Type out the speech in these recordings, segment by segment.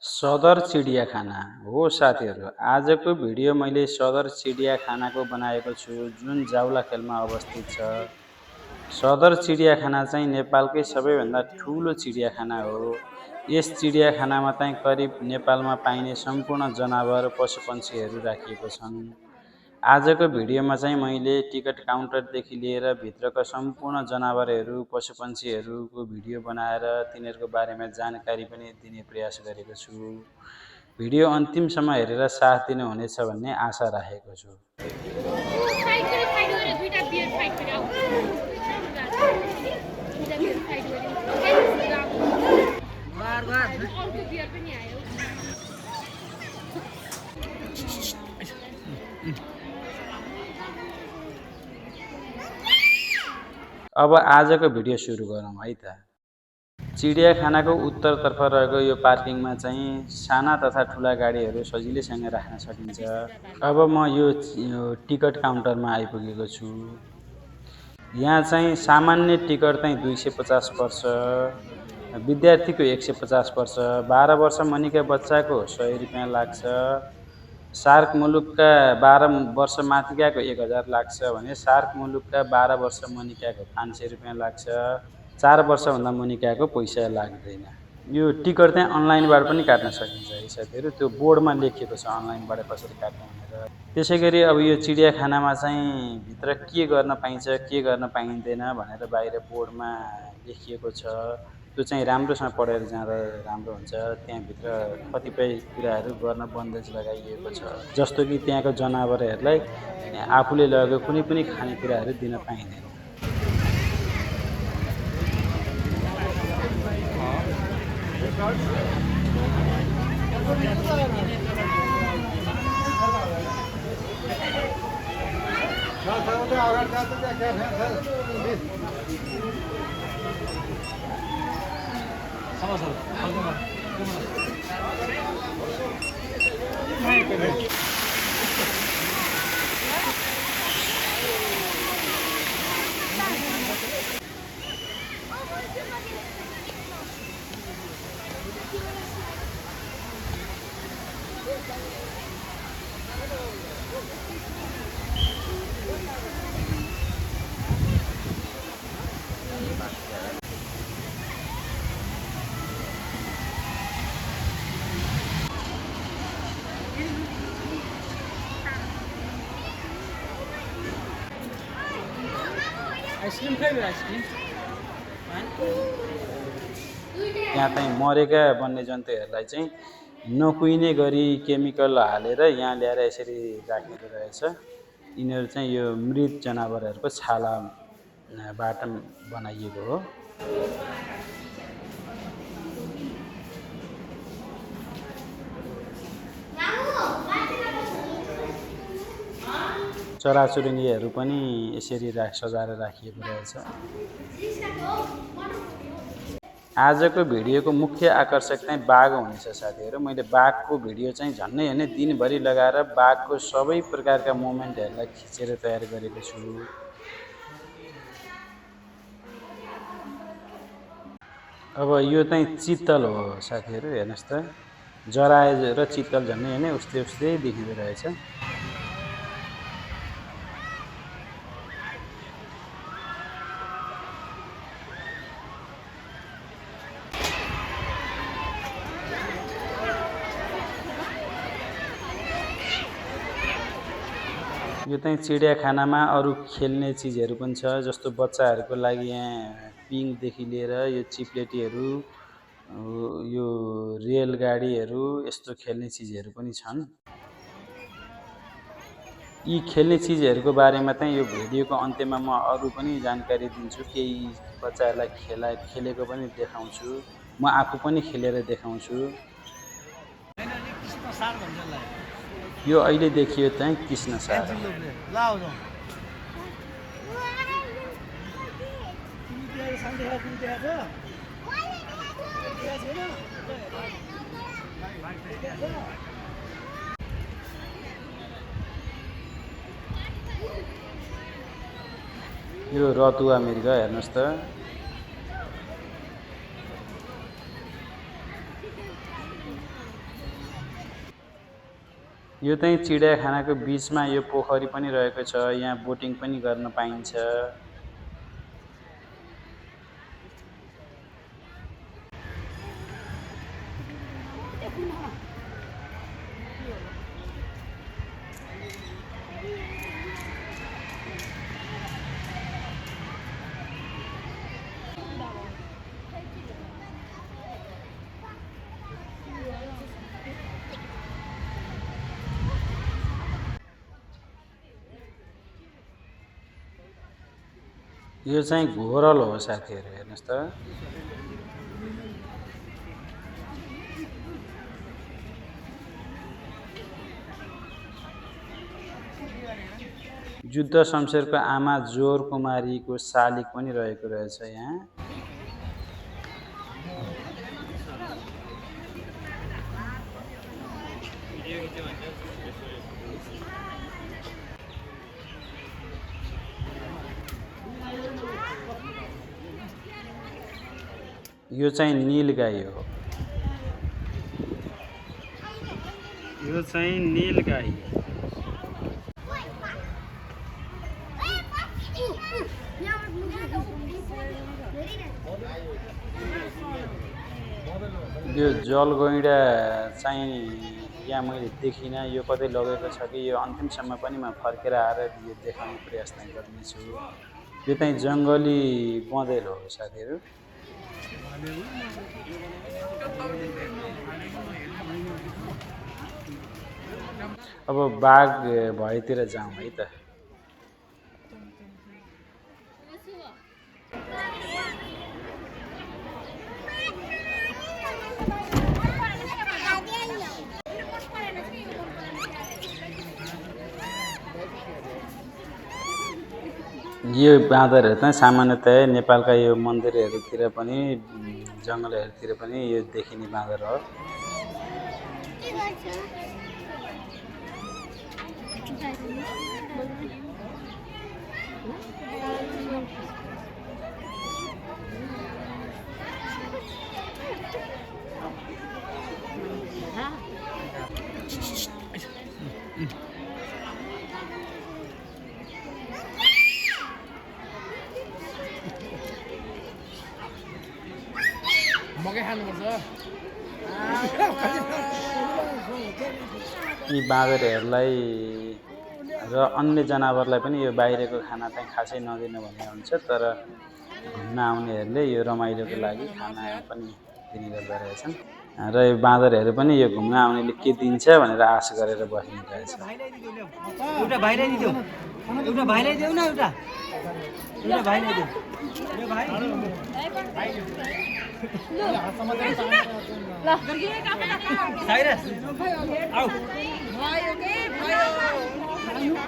सदर चिडियाखाना हो साथीहरू। आजको भिडियो मैले सदर चिडियाखानाको बनाएको छु, जुन जावलाखेलमा अवस्थित छ। सदर चिडियाखाना चाहिँ नेपालकै सबैभन्दा ठुलो चिडियाखाना हो। यस चिडियाखानामा चाहिँ करिब नेपालमा पाइने सम्पूर्ण जनावर, पशुपक्षीहरू राखिएको छन्। आजको भिडियोमा चाहिँ मैले टिकट काउन्टरदेखि लिएर भित्रका सम्पूर्ण जनावरहरू, पशुपक्षीहरूको भिडियो बनाएर तिनीहरूको बारेमा जानकारी पनि दिने प्रयास गरेको छु। भिडियो अन्तिमसम्म हेरेर साथ दिनुहुनेछ भन्ने आशा राखेको छु। अब आजको भिडियो सुरु गरौँ है त। चिडियाखानाको उत्तरतर्फ रहेको यो पार्किङमा चाहिँ साना तथा ठुला गाडीहरू सजिलैसँग राख्न सकिन्छ। अब म यो टिकट काउन्टरमा आइपुगेको छु। यहाँ चाहिँ सामान्य टिकट चाहिँ 250 पर्छ, विद्यार्थीको 150 पर्छ, 12 वर्ष मुनिका बच्चाको 100 रुपियाँ लाग्छ, सार्क मुलुकका 12 वर्ष माथिकाको 1000 लाग्छ भने सार्क मुलुकका 12 वर्ष मुनिकाको 500 रुपियाँ लाग्छ। 4 वर्षभन्दा मुनिकाको पैसा लाग्दैन। यो टिकट चाहिँ अनलाइनबाट पनि काट्न सकिन्छ है साथीहरू। त्यो बोर्डमा लेखिएको छ अनलाइनबाट कसरी काट्ने भनेर। त्यसै गरी अब यो चिडियाखानामा चाहिँ भित्र के गर्न पाइन्छ, के गर्न पाइँदैन भनेर बाहिर बोर्डमा लेखिएको छ। त्यो चाहिँ राम्रोसँग पढेर जाँदा राम्रो हुन्छ। त्यहाँभित्र कतिपय कुराहरू गर्न बन्देज लगाइएको छ, जस्तो कि त्यहाँको जनावरहरूलाई आफूले लगेको कुनै पनि खानेकुराहरू दिन पाइँदैन। त्यहाँ चाहिँ मरेका वन्यजन्तुहरूलाई चाहिँ नकुहिने गरी केमिकल हालेर यहाँ ल्याएर यसरी राखेको रहेछ। यिनीहरू चाहिँ यो मृत जनावरहरूको छालाबाट बनाइएको हो। चराचुरुङ्गीहरू पनि यसरी सजाएर राखिएको रहेछ। आजको भिडियोको मुख्य आकर्षक चाहिँ बाघ हुनेछ साथीहरू। मैले बाघको भिडियो चाहिँ झन्नै होइन दिनभरि लगाएर बाघको सबै प्रकारका मोमेन्टहरूलाई खिचेर तयार गरेको छु। अब यो चाहिँ चित्तल हो साथीहरू, हेर्नुहोस् त, जराए र चित्तल झन्नै होइन उस्तै उस्तै देखिँदो रहेछ। यो चाहिँ चिडियाखानामा अरू खेल्ने चिजहरू पनि छ, जस्तो बच्चाहरूको लागि यहाँ पिङदेखि लिएर यो चिप्लेटीहरू, यो रेलगाडीहरू, यस्तो खेल्ने चिजहरू पनि छन्। यी खेल्ने चिजहरूको बारेमा चाहिँ यो भिडियोको अन्त्यमा म अरू पनि जानकारी दिन्छु, केही बच्चाहरूलाई खेलेको पनि देखाउँछु, म आफू पनि खेलेर देखाउँछु। यो अहिले देखियो चाहिँ कृष्ण सार। यो रतुवा मृग हेर्नुहोस् त, यो चाहिँ चिडियाखानाको बिचमा यो पोखरी पनि रहेको छ। यहाँ बोटिङ पनि गर्न पाइन्छ। यो चाहिँ घोरल हो साथीहरू, हेर्नुहोस् त। युद्ध शमशेरको आमा जोर कुमारीको शालिग पनि रहेको रहेछ यहाँ। यो चाहिँ नीलगाई हो। यो चाहिँ नीलगाई। यो जलगैँडा चाहिँ यहाँ मैले देखिनँ, यो कतै लगेको छ कि यो अन्तिमसम्म पनि म फर्केर आएर यो देखाउने प्रयास नै गर्नेछु। यो चाहिँ जङ्गली बँदेल हो साथीहरू। अब बाघ भएतिर जाउँ है त। यो बाँदरहरू चाहिँ सामान्यतया नेपालका यो मन्दिरहरूतिर पनि जङ्गलहरूतिर पनि यो देखिने बाँदर हो। यी बाँदरहरूलाई र अन्य जनावरलाई पनि यो बाहिरको खाना चाहिँ खासै नदिनु भन्ने हुन्छ, तर घुम्न आउनेहरूले यो रमाइलोको लागि खाना पनि दिने गर्दो रहेछन्। र यो बाँदरहरू पनि यो घुम्न आउनेले के दिन्छ भनेर आश गरेर बस्ने रहेछ। एउटा भाइलाई दिदेऊ, एउटा भाइलाई देऊ न, एउटा भाइलाई देऊ। साइरस आऊ। भयो के भयो।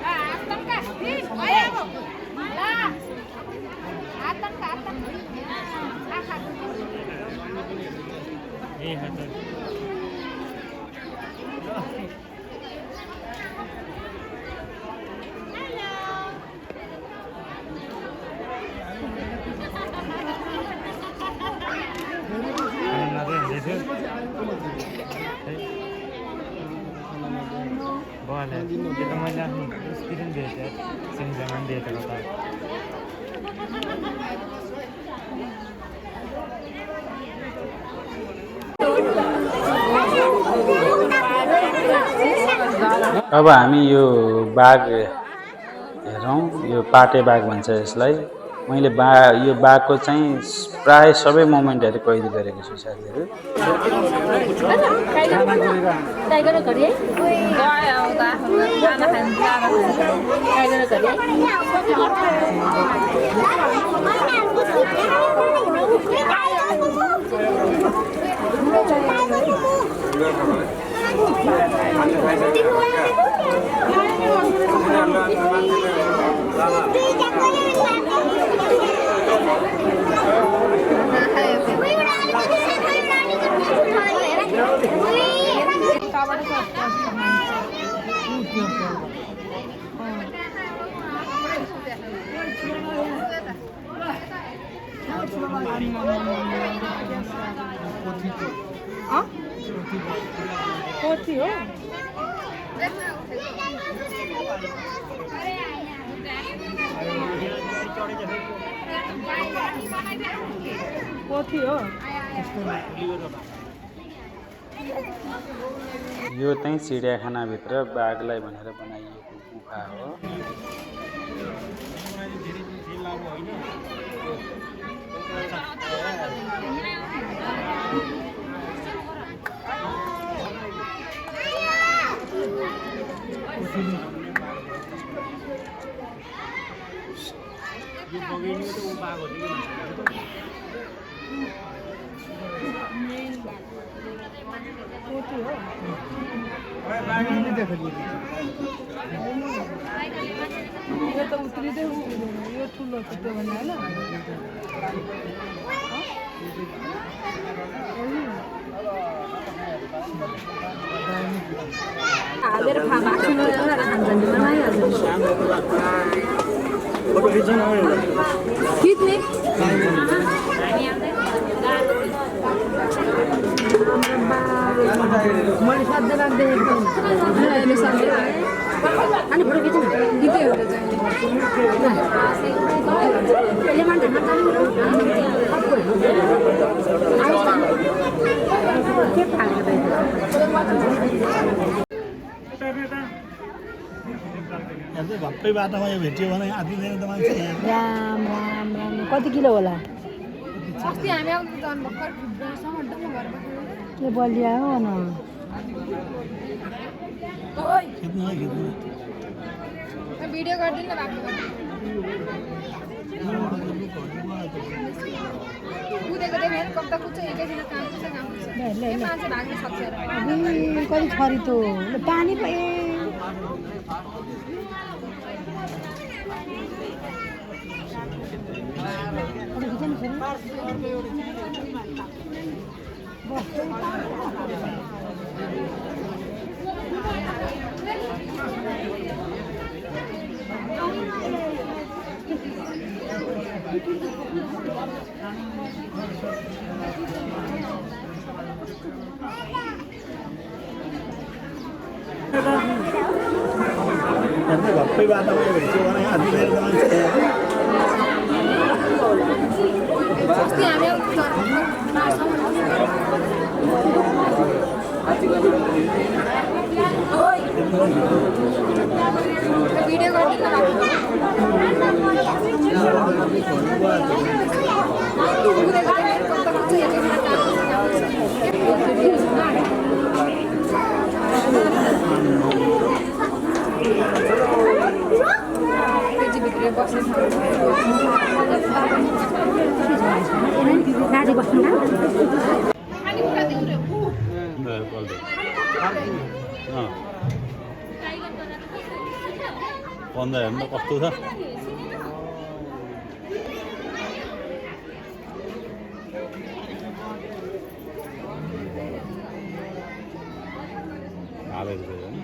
आतंका भयो। ला आतंका ए हजुर। Boleh, kita malah spirin dia, sing zaman dia terkata. अब हामी यो बाघ हेरौँ। यो पाटे बाघ भन्छ यसलाई। मैले यो बाघको चाहिँ प्राय सबै मोमेन्टहरू कैद गरेको छु साथीहरू। पोथी हो। यो चाहिँ चिडियाखानाभित्र बाघलाई भनेर बनाइएको गुफा हो। यो त उत्रिँदै यो ठुलो छ त्यो भन्दा होइन हालेर खिच्ने मैले सधैँ राख्देखेको अनि फोटो खिच्नु गीतै हो भक्कै बाटोमा यो भेट्यो भने आदिँदैन त मान्छे। राम राम राम कति किलो होला अस्ति हामी आउँदा झन् भर्खर भित्रसम्म घर के बलिया हो न खिच्नु है खिच्नु भिडियो गरिदिनु न बाटो कुदेको देखेर कता कुद्छ एकैछिन काम गर्छ मान्छे भाग्न सक्छ र कति छरी त पानी पो भक्कै बाटोमा यो भेट्यो भने आदिँदैन त मान्छे। अस्ति हामी आउँदा भिडियो गरिदिनु न कुदेको देखेर कता कुद्छ एकैछिन काम भित्र बस्नु गाडी बस्नु पन्ध्र हेर्नु कस्तो छ हालेको थियो होइन।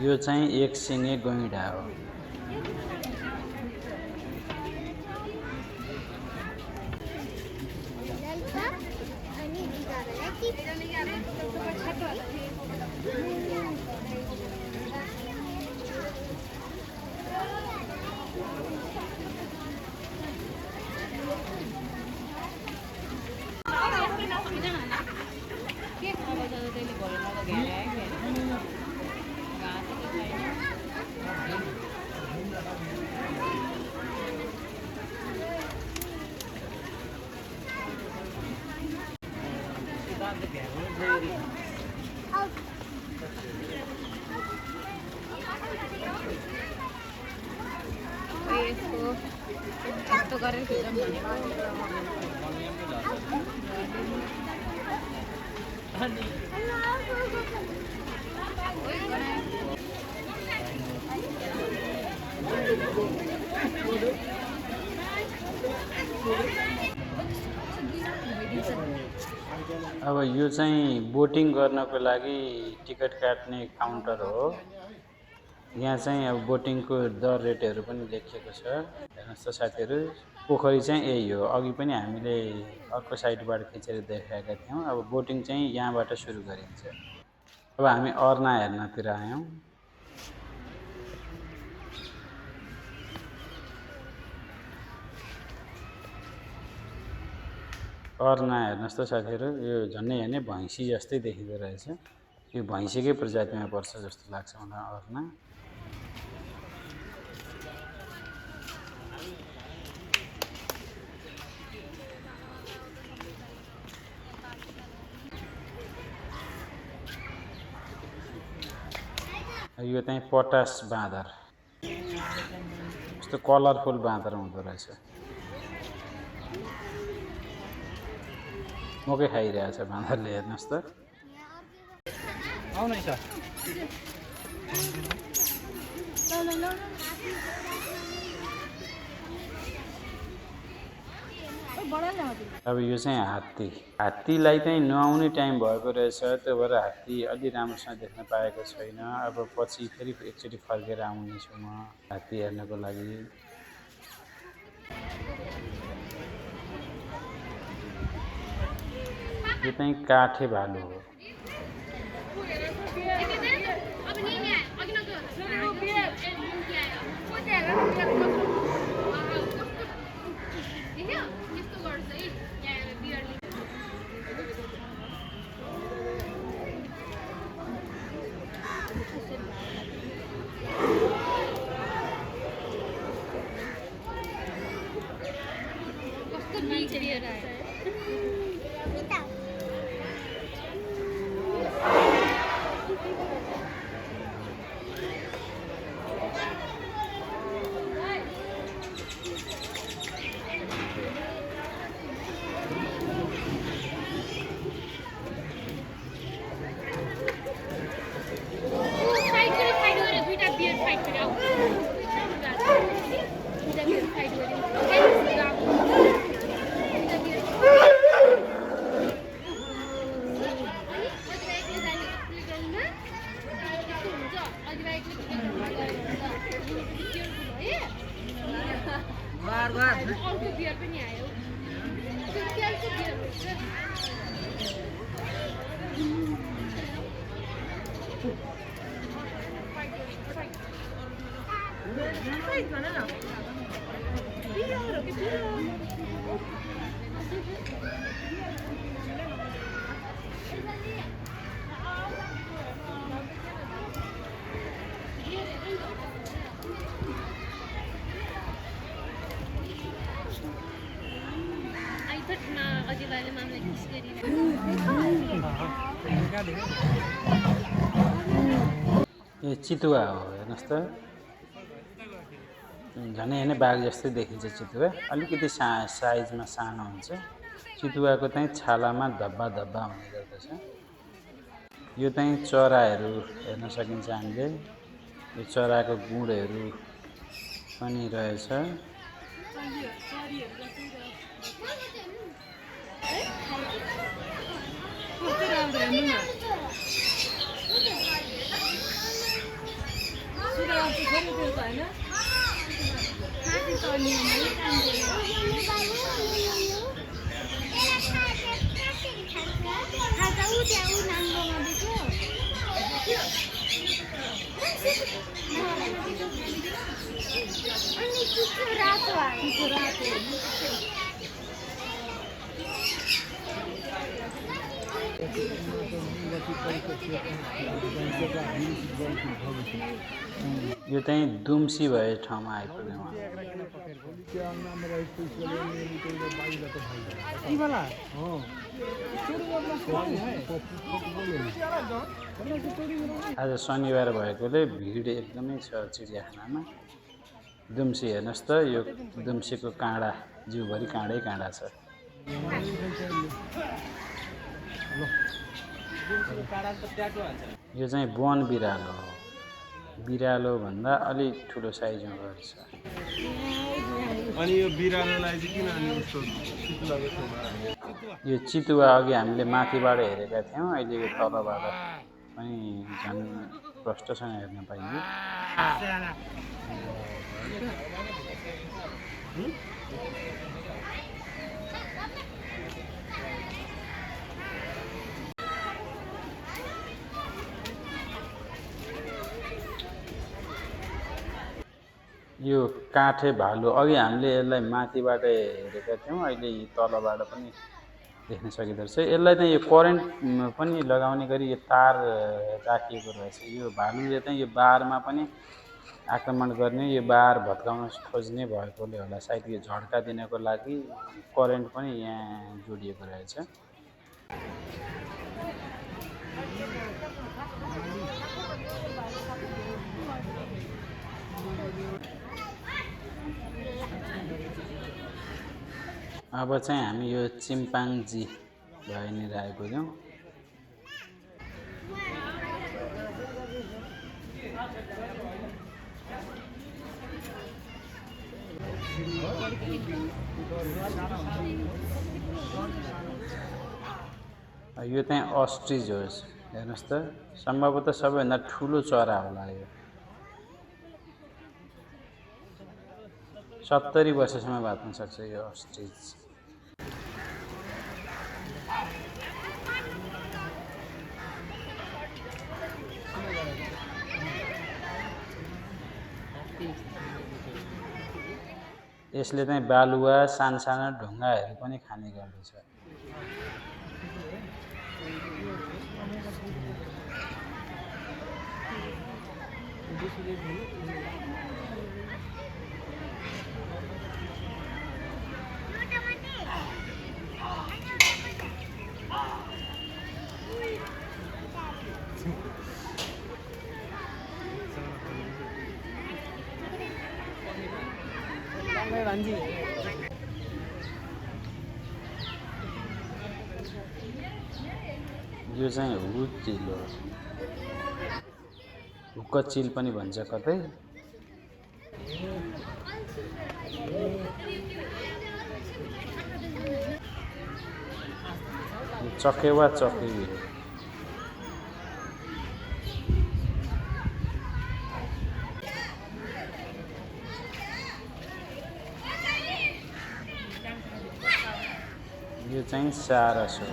यो चाहिँ एक सिङे गैँडा हो। यस्तो गरेर खिचौँ भनेको अब यो चाहिँ बोटिङ गर्नको लागि टिकट काट्ने काउन्टर हो। यहाँ चाहिँ अब बोटिङको दर रेटहरू पनि लेखिएको छ। हेर्नुहोस् त साथीहरू, पोखरी चाहिँ यही हो। अघि पनि हामीले अर्को साइडबाट खिचेर देखाएका थियौँ। अब बोटिङ चाहिँ यहाँबाट सुरु गरिन्छ। अब हामी अर्ना हेर्नतिर आयौँ। अर्ना हेर्नुहोस् त साथीहरू, यो झन्डै हेर्ने भैँसी जस्तै देखिँदो रहेछ। यो भैँसीकै प्रजातिमा पर्छ जस्तो लाग्छ मलाई अर्ना। यो चाहिँ पटास बाँदर, यस्तो कलरफुल बाँदर हुँदो रहेछ। मकै खाइरहेछ बाँदरले, हेर्नुहोस् त। आउनु सर अब यो चाहिँ हात्ती। हात्तीलाई चाहिँ नुहाउने टाइम भएको रहेछ, त्यो भएर हात्ती अलि राम्रोसँग देख्न पाएको छैन। अब पछि फेरि एकचोटि फर्केर आउनेछु म हात्ती हेर्नको लागि। यो चाहिँ काठे भालु हो। यो चितुवा हो, हेर्नुहोस् त। झनै हेर्ने बाघ जस्तै देखिन्छ चितुवा, अलिकति साइजमा सानो हुन्छ। चितुवाको चाहिँ छालामा धब्बा धब्बा हुने गर्दछ। यो चाहिँ चराहरू हेर्न सकिन्छ हामीले। यो चराको गुँडहरू पनि रहेछ। यो चाहिँ दुम्सी भए ठाउँमा आइपुग्यौँ। आज शनिबार भएकोले भिड एकदमै छ चिडियाखानामा। दुम्सी हेर्नुहोस् त, यो दुम्सीको काँडा, जिउभरि काँडै काँडा छ। यो चाहिँ वन बिरालो हो। बिरालो भन्दा अलि ठुलो साइजमा गर्छ। अनि यो बिरालोलाई चाहिँ किन अनि उसको चितुवाको छेउमा यो चितुवा अघि हामीले माथिबाट हेरेका थियौँ, अहिले यो तलबाट पनि झन् प्रष्टसँग हेर्न पाइयो। यो काठे भालु अघि हामीले यसलाई माथिबाट हेरेका थियौँ, अहिले तलबाट पनि देख्न सकिँदो रहेछ। यसलाई चाहिँ यो करेन्ट पनि लगाउने गरी यो तार राखिएको रहेछ। यो भालुले चाहिँ यो बारमा पनि आक्रमण गर्ने, यो बार भत्काउन खोज्ने भएकोले होला सायद यो झड्का दिनको लागि करेन्ट पनि यहाँ जोडिएको रहेछ। अब चाहिँ हामी यो चिम्पाङ्जी भएनिर आइपुग्यौँ। यो चाहिँ अस्ट्रिच हो। हेर्नुहोस् त, सम्भवतः सबैभन्दा ठुलो चरा होला यो। 70 वर्षसम्म बाँच्न सक्छ यो अस्ट्रिच। यसले चाहिँ बालुवा साना ढुङ्गाहरू पनि खाने गर्दछ। यो चाहिँ हुक चिल हो। हुक चिल पनि भन्छ कतै। चकेवा चकेवी हो। यो चाहिँ सारस हो।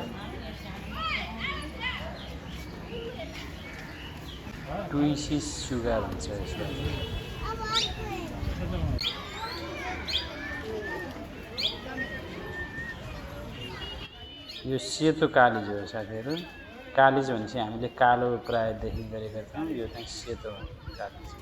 ट्विसिस सुगा भन्छ यसलाई। यो सेतो कालिज हो साथीहरू। कालिज भनेपछि हामीले कालो प्राय देखि गरेका छौँ, यो चाहिँ सेतो कालिज।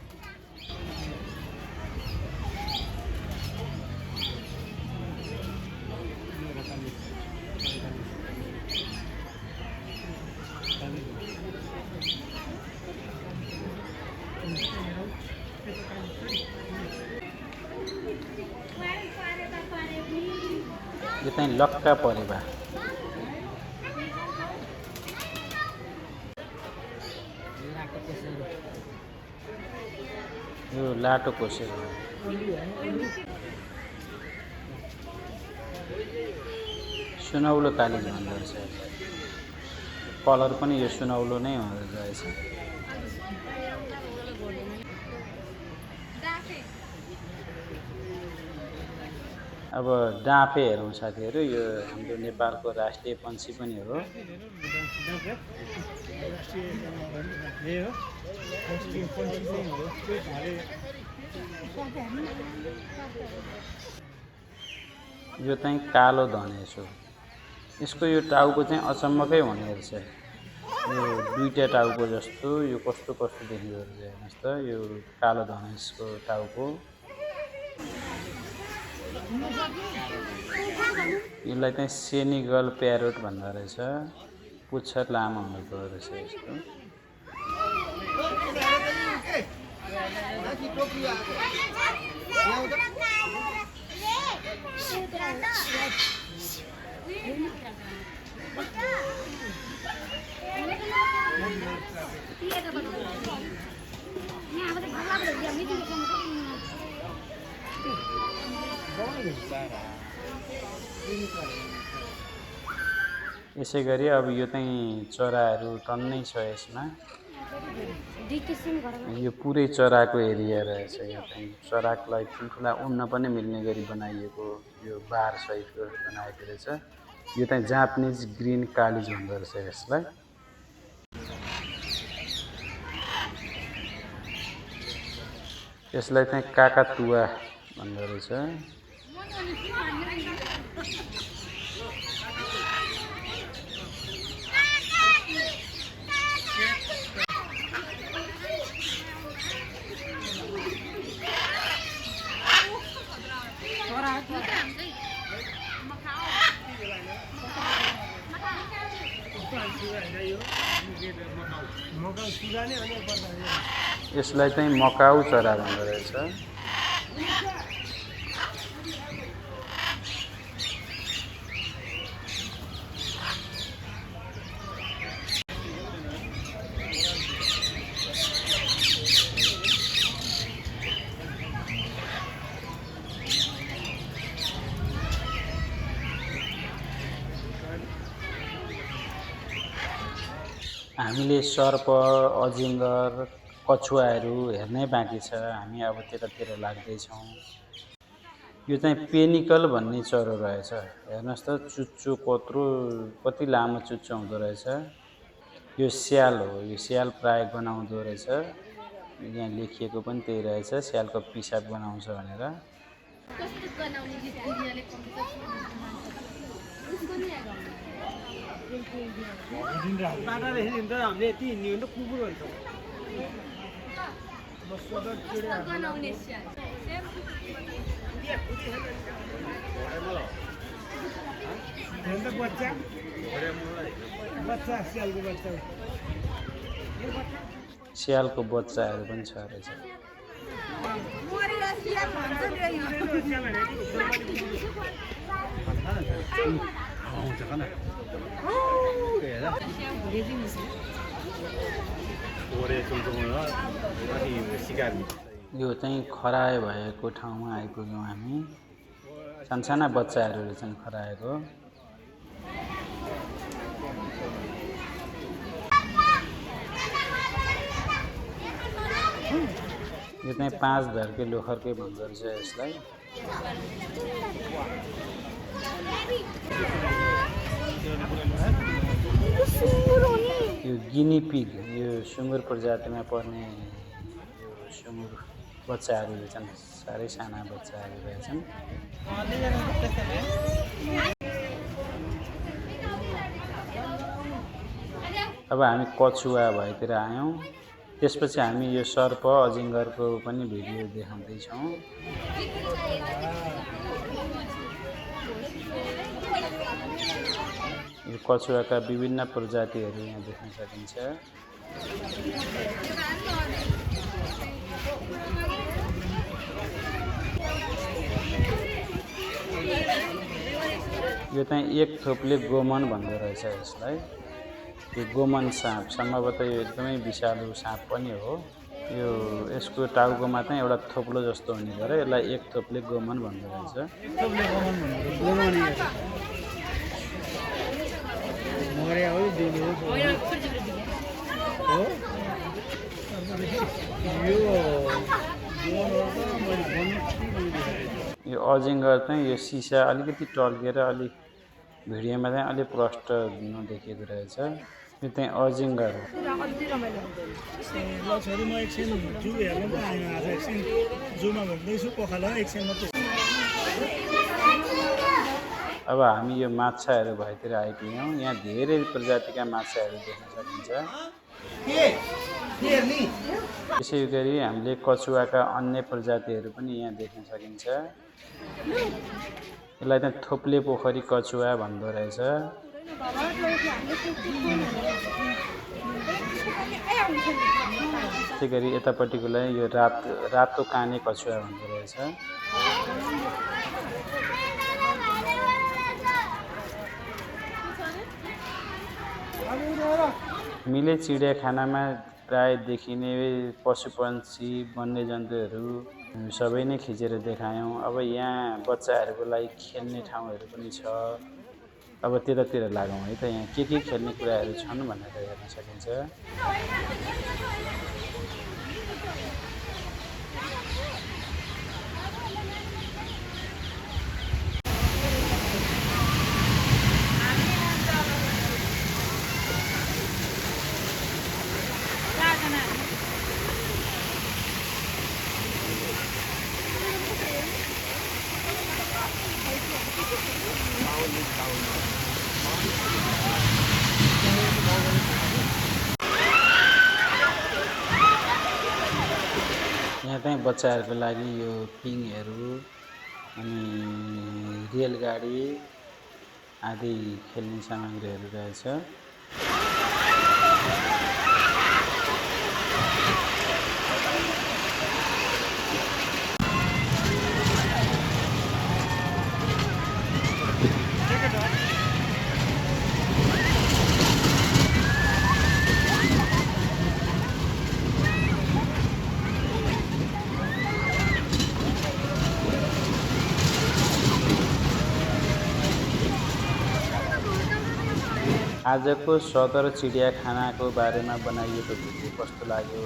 यो चाहिँ लक्का परेवा। यो लाटो कोसेर हो। सुनौलो कालिज भन्दो रहेछ। कलर पनि यो सुनौलो नै हुँदो रहेछ। अब डाँफे हेरौँ साथीहरू। यो हाम्रो नेपालको राष्ट्रिय पन्छी पनि हो। यो चाहिँ कालो धनेश हो। यसको यो टाउको चाहिँ अचम्मकै हुने रहेछ। यो दुईटा टाउको जस्तो, यो कस्तो देखिँदो रहेछ हेर्नुहोस् त। यो कालो धनेशको टाउको। यसलाई चाहिँ सेनिगल प्यारोट भन्दो रहेछ। पुच्छर लामो हुँदो रहेछ यसको। यसै गरी अब यो चाहिँ चराहरू टन्नै छ यसमा। यो पुरै चराको एरिया रहेछ। यो चाहिँ चराकोलाई ठुल्ठुला उड्न पनि मिल्ने गरी बनाइएको यो बार सहितको बनाएको रहेछ। यो चाहिँ जापानिज ग्रिन कालिज भन्दो रहेछ यसलाई। यसलाई चाहिँ काकातुवा भन्दो रहेछ। यसलाई चाहिँ मकाउ चरा भन्दो रहेछ। हामीले सर्प, अजिङ्गर, कछुवाहरू हेर्नै बाँकी छ। हामी अब त्यतातिर लाग्दैछौँ। यो चाहिँ पेनिकल भन्ने चरो रहेछ। हेर्नुहोस् त चुच्चो कति लामो चुच्चो हुँदो रहेछ। यो स्याल हो। यो स्याल प्रायः गनाउँदो रहेछ। यहाँ लेखिएको पनि त्यही रहेछ, स्यालको पिसाब गनाउँछ भनेर। स्यालको बच्चाहरू पनि छ रहेछ। यो चाहिँ खरायो भएको ठाउँमा आइपुग्यौँ हामी। सानसाना बच्चाहरू रहेछन् खरायोको। यो चाहिँ 5 धर्के लोखर्के भन्दो रहेछ यसलाई। यो गिनी पिग, यो सुँगुर प्रजातिमा पर्ने यो सुँगुर बच्चाहरू रहेछन्। साह्रै साना बच्चाहरू रहेछन्। अब हामी कछुवा भएतिर आयौँ। त्यसपछि हामी यो सर्प, अजिङ्गरको पनि भिडियो देखाउँदैछौँ। यो कछुवाका विभिन्न प्रजातिहरू यहाँ देख्न सकिन्छ। यो चाहिँ एक थोप्ले गोमन भन्दो रहेछ यसलाई। यो गोमन साँप सम्भवतः यो एकदमै विषालु साँप पनि हो। यो यसको टाउकोमा चाहिँ एउटा थोप्लो जस्तो हुने भएर यसलाई एक थोप्ले गोमन भन्दो रहेछ। यो अजिङ्गर चाहिँ यो सिसा अलिकति टल्केर अलिक भिडियोमा चाहिँ अलिक प्रष्ट नदेखिएको रहेछ। यो चाहिँ अजिङ्गर हो। अब हामी यो माछाहरू भएतिर आइपुग्यौँ। यहाँ धेरै प्रजातिका माछाहरू देख्न सकिन्छ। यसै गरी हामीले कछुवाका अन्य प्रजातिहरू पनि यहाँ देख्न सकिन्छ। यसलाई चाहिँ थोप्ले पोखरी कछुवा भन्दो रहेछ। त्यसै गरी यतापट्टिकोलाई यो रातो काने कछुवा भन्दो रहेछ। हामीले चिडियाखानामा प्राय देखिने पशुपक्षी, वन्यजन्तुहरू सबै नै खिचेर देखायौँ। अब यहाँ बच्चाहरूको लागि खेल्ने ठाउँहरू पनि छ। अब त्यतातिर लागौँ है त। यहाँ के खेल्ने कुराहरू छन् भनेर हेर्न सकिन्छ। यहाँ चाहिँ बच्चाहरूको लागि यो पिङहरू अनि रेलगाडी आदि खेल्ने सामग्रीहरू रहेछ। आजको सदर चिडियाखानाको बारेमा बनाइएको भिडियो कस्तो लाग्यो?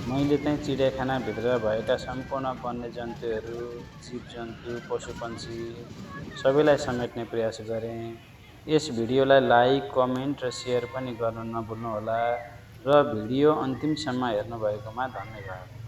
मैले चाहिँ चिडियाखानाभित्र भएका सम्पूर्ण वन्यजन्तुहरू, जीवजन्तु, पशुपन्छी सबैलाई समेट्ने प्रयास गरेँ। यस भिडियोलाई लाइक, कमेन्ट र सेयर पनि गर्न नभुल्नुहोला र भिडियो अन्तिमसम्म हेर्नुभएकोमा धन्यवाद।